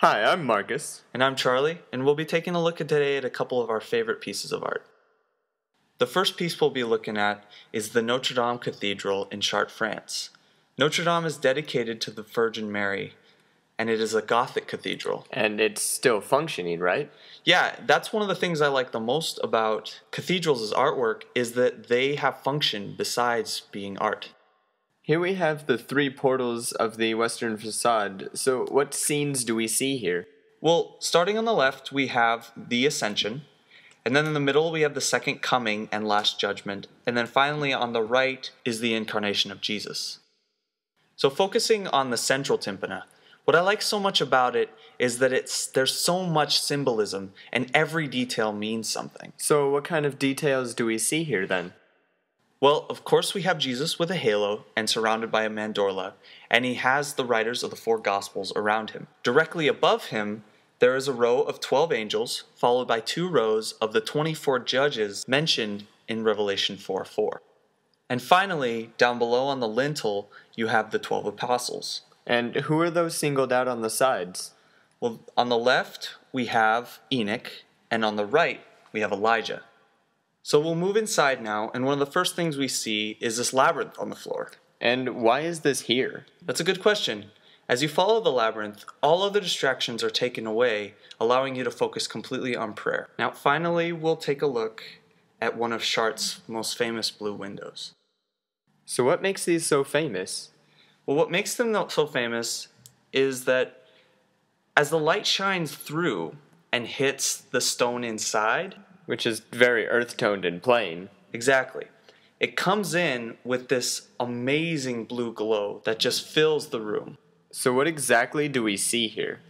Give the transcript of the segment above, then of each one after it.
Hi, I'm Markus. And I'm Charlie, and we'll be taking a look today at a couple of our favorite pieces of art. The first piece we'll be looking at is the Notre Dame Cathedral in Chartres, France. Notre Dame is dedicated to the Virgin Mary, and it is a Gothic cathedral. And it's still functioning, right? Yeah, that's one of the things I like the most about cathedrals as artwork, is that they have function besides being art. Here we have the three portals of the western facade. So what scenes do we see here? Well, starting on the left, we have the Ascension, and then in the middle we have the Second Coming and Last Judgment, and then finally on the right is the Incarnation of Jesus. So focusing on the central tympana, what I like so much about it is that there's so much symbolism, and every detail means something. So what kind of details do we see here then? Well, of course we have Jesus with a halo and surrounded by a mandorla, and he has the writers of the four Gospels around him. Directly above him, there is a row of 12 angels, followed by 2 rows of the 24 judges mentioned in Revelation 4:4. And finally, down below on the lintel, you have the 12 apostles. And who are those singled out on the sides? Well, on the left, we have Enoch, and on the right, we have Elijah. So we'll move inside now, and one of the first things we see is this labyrinth on the floor. And why is this here? That's a good question. As you follow the labyrinth, all other distractions are taken away, allowing you to focus completely on prayer. Now, finally, we'll take a look at one of Chartres' most famous blue windows. So what makes these so famous? Well, what makes them so famous is that as the light shines through and hits the stone inside, Which is very earth-toned and plain. exactly, it comes in with this amazing blue glow that just fills the room. So what exactly do we see here?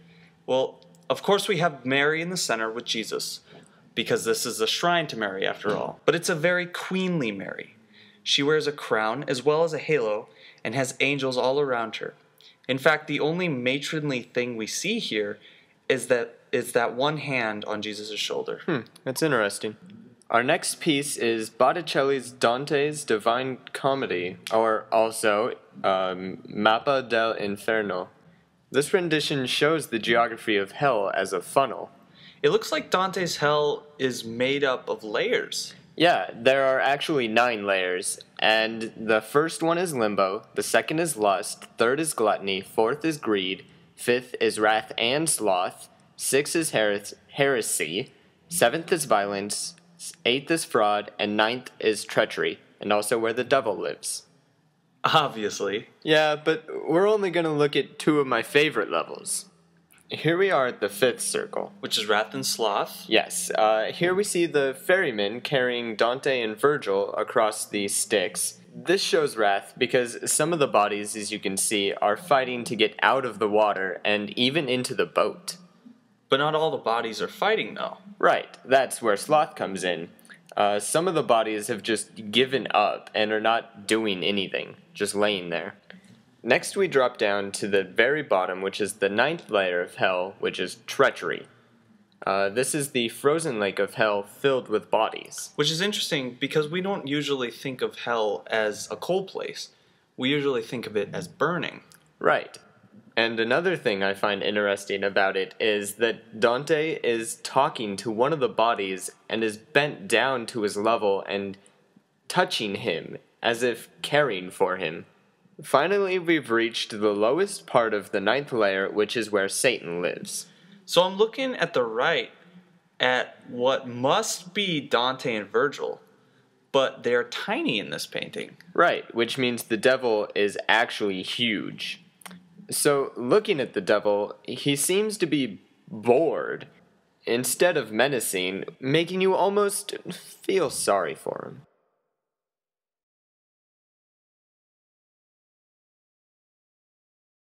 Well, of course we have Mary in the center with Jesus, because this is a shrine to Mary after all. But it's a very queenly Mary. She wears a crown as well as a halo and has angels all around her. In fact, the only matronly thing we see here is that one hand on Jesus' shoulder. That's interesting. Our next piece is Botticelli's Dante's Divine Comedy, or also Mappa del Inferno. This rendition shows the geography of hell as a funnel. It looks like Dante's hell is made up of layers. Yeah, there are actually 9 layers, and the first one is limbo, the second is lust, third is gluttony, fourth is greed, fifth is wrath and sloth, sixth is heresy, seventh is violence, eighth is fraud, and ninth is treachery, and also where the devil lives. Obviously. Yeah, but we're only going to look at 2 of my favorite levels. Here we are at the 5th circle. Which is wrath and sloth. Yes, here we see the ferryman carrying Dante and Virgil across the Styx. This shows wrath because some of the bodies, as you can see, are fighting to get out of the water and even into the boat. But not all the bodies are fighting, though. Right, that's where sloth comes in. Some of the bodies have just given up and are not doing anything, just laying there. Next we drop down to the very bottom, which is the 9th layer of hell, which is treachery. This is the frozen lake of hell filled with bodies. Which is interesting because we don't usually think of hell as a cold place. We usually think of it as burning. Right. And another thing I find interesting about it is that Dante is talking to one of the bodies and is bent down to his level and touching him as if caring for him. Finally, we've reached the lowest part of the 9th layer, which is where Satan lives. So I'm looking at the right at what must be Dante and Virgil, but they're tiny in this painting. Right, which means the devil is actually huge. So, looking at the devil, he seems to be bored, instead of menacing, making you almost feel sorry for him.